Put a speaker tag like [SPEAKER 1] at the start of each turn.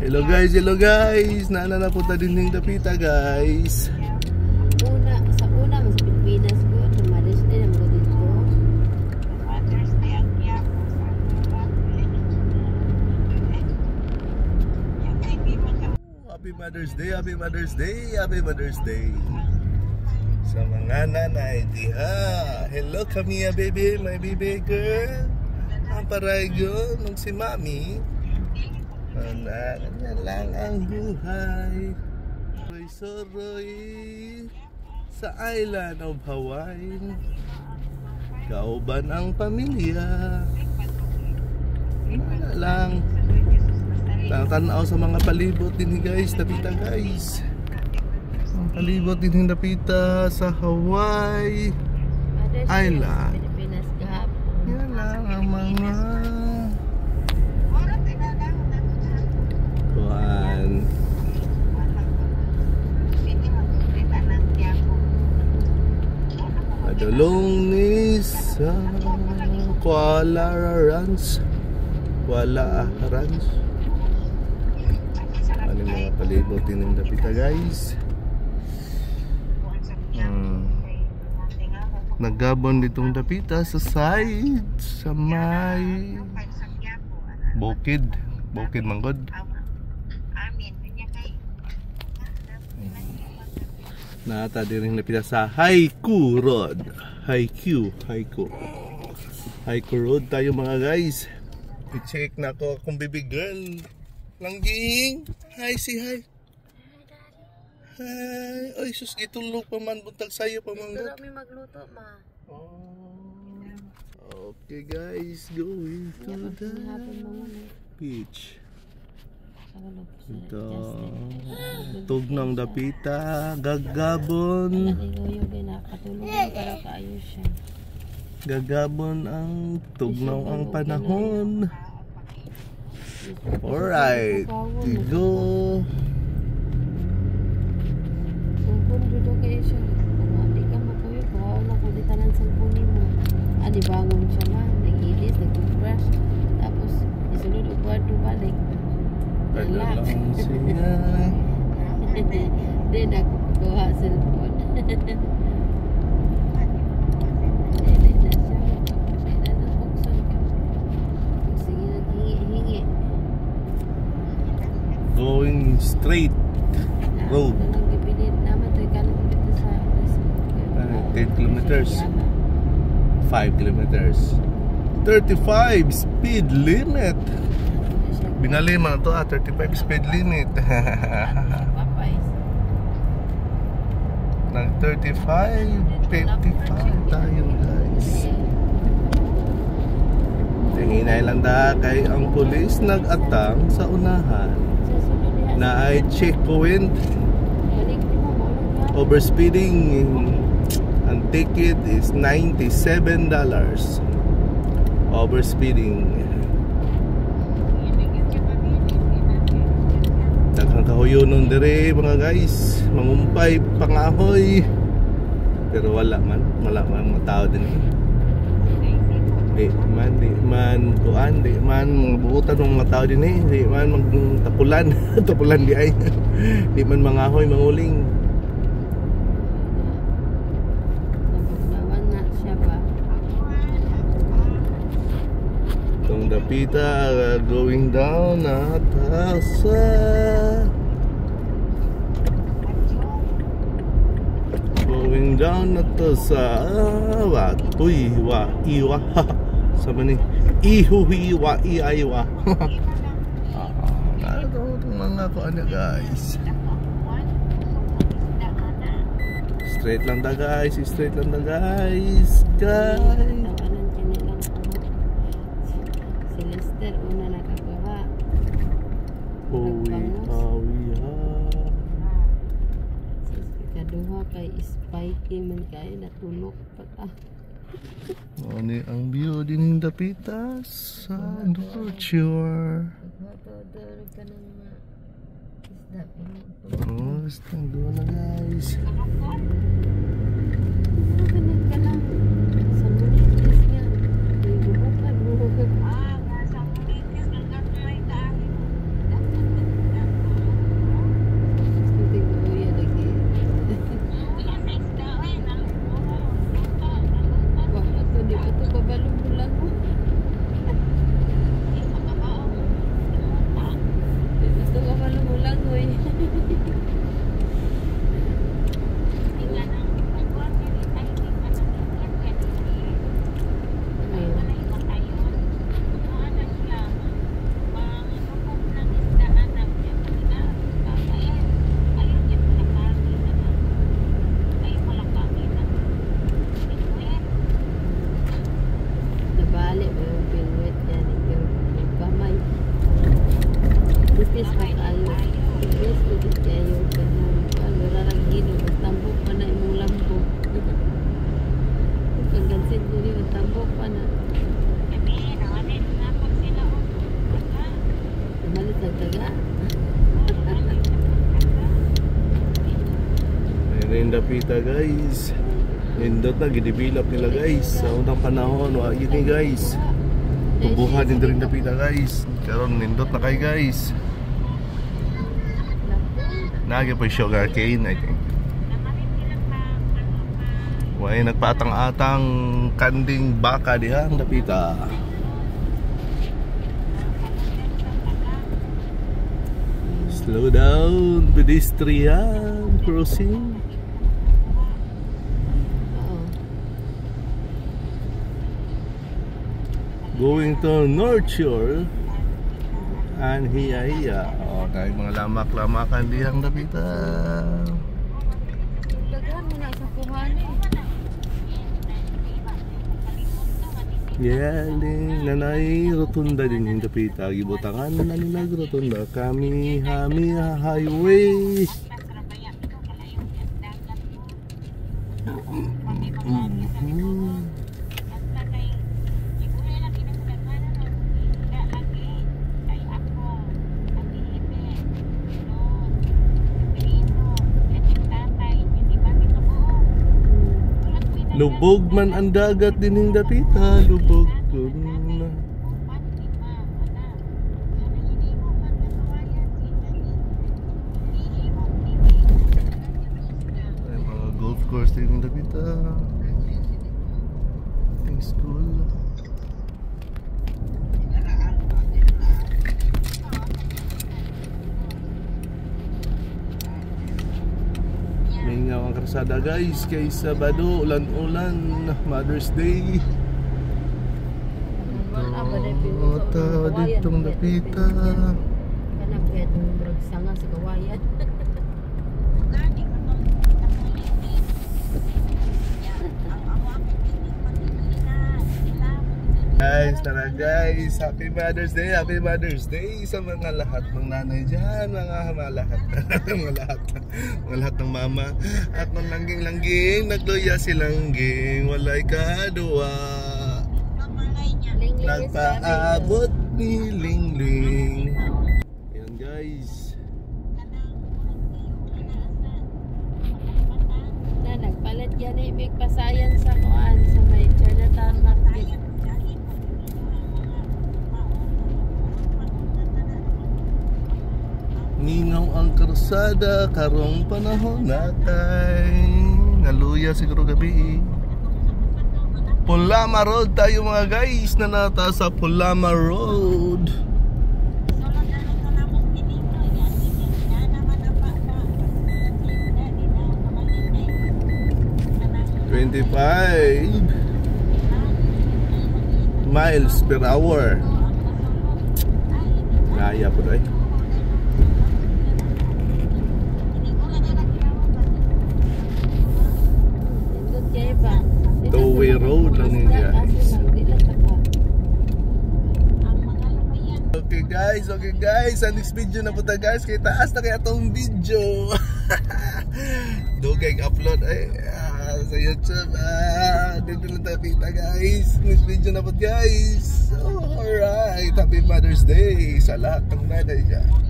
[SPEAKER 1] Hello guys. Nana na punta din ng Dapita guys.
[SPEAKER 2] Sa una sa Pilipinas ko, sa Mother's Day naman ko dito.
[SPEAKER 1] Happy Mother's Day, Happy Mother's Day, Happy Mother's Day. Sa mga nanay diha. Hello Camilla baby, my baby girl. Ang paraygo nung si Mami. Ganyan lang ang buhay. Soroy sa island of Hawaii. Kauban ang pamilya. Wala lang. Tanaw sa mga palibot din guys, Dapita guys. Ang palibot din Dapita sa Hawaii Island.
[SPEAKER 2] Pilipinas kahapon.
[SPEAKER 1] Yan lang ang mga kuhan. Padulong ni sa Kuala Ranch. Kuala Ranch. Ano mga palibot din ng Dapita guys. Naggabon ditong Dapita sa side sa may Bukid Manggod. Nata din Dapita sa Haiku Road. Haiku Road tayo mga guys. I-check na ko akong baby girl. Langging. Hi, say hi. Hi. Ay, sus, itulog pa man. Buntag sayo pa man.
[SPEAKER 2] Ito kami magluto, ma.
[SPEAKER 1] Oh. Okay guys, going to the beach. Ito. Tugnang Dapita. Gagabon. Gagabon ang tugnaw ang panahon. Alright, we go.
[SPEAKER 2] Cellphone dito kayo siya. Kung di ka mapuyo, kuha na kulitan ang cellphone mo. Di bangon siya ma, nag-ilis, nag-brush. Tapos, isunod o kwarto balik.
[SPEAKER 1] Tagal lang siya.
[SPEAKER 2] Di na kukuha cellphone.
[SPEAKER 1] Going straight road. 10 kilometers. 5 kilometers. 35 speed limit. Binali man to 35 speed limit. Nag 35, 55 tayo guys. Hinay lang da kay ang pulis nag-atang sa unahan na ay checkpoint. Overspeeding. Ang ticket is $97. Overspeeding. Daghang kahuyonon dire mga guys. Mangumpay pangahoy. Pero wala man mga tao din. Di man kuan, di man buutan ng mga tao din di man magtapulan tapulan di ay di man mangahoy manguling.
[SPEAKER 2] Naman na siya ba?
[SPEAKER 1] Itong Dapita going down at sa going down at sa iwa sama ni ihuhiwa iaywa. Mga ko ano guys. Straight lang da guys, straight lang da guys.
[SPEAKER 2] Si Lester una nakakuha. Kaduha kay spiky man kay natulog pa ka.
[SPEAKER 1] Ano ang view din ng Dapita sa Nurture. Oh, stand doon na guys.
[SPEAKER 2] Sa Munitis nga. kayo. Nabali mo yung pinwit yan. Yung kamay. Bukis pa tayo. Bukis ko din kayo. Ano raragino. Tambok pa na imong lambo. Pagkansin ko rin. Tambok pa na. Namalit ng taga.
[SPEAKER 1] Ayan yung dapita guys. Nindot na, gidevelop nila guys. Sa unang panahon, wag yun guys. Tubuhan din rin dapita guys. Karon nindot na kayo guys. Nagi pa yung sugar cane, I think. Way nagpatang-atang kanding baka diha ang dapita. Slow down, pedestrian crossing. Going to North Shore and hiya. Oh, tayo mga lamak-lamakan dihang dapita.
[SPEAKER 2] Daghan mo na sa kuhani.
[SPEAKER 1] Yaling nanay rotunda din yung dapita. Gibutangan na nila rotunda. Kami hami highway. Lubog man ang dagat din yung dapita. Lubog ko na. Ay, mga golf course din yung dapita. Ting school. May nga ang karsada guys, kay Sabado, ulan-ulan, Mother's Day. Ito, ditong dapita.
[SPEAKER 2] Kanang kaya itong bragsanga sa kawayan.
[SPEAKER 1] Guys, tara guys, Happy Mother's Day sa mga lahat ng nanay dyan, mga lahat mga lahat ng mama. At ng langging-langging, nagluya si langging, walay kadua, nagpaabot ni Lingling. Ayan guys,
[SPEAKER 2] Na nagpalit yan eh, big pasayan sa kuan sa may Chinatown Market.
[SPEAKER 1] ningaw ang karsada, karong panahon natay, naluya siguro gabi. Pulama Road tayo mga guys, nanata sa Pulama Road. miles per hour. Kaya po tayo. Two-way road lang yun guys. Okay guys, ang next video na po tayo guys. Kaya taas na kaya itong video. Dugay upload sa YouTube. Dito lang tayo kita guys. Next video na po guys. Alright, Happy Mother's Day sa lahat ng nanay dyan.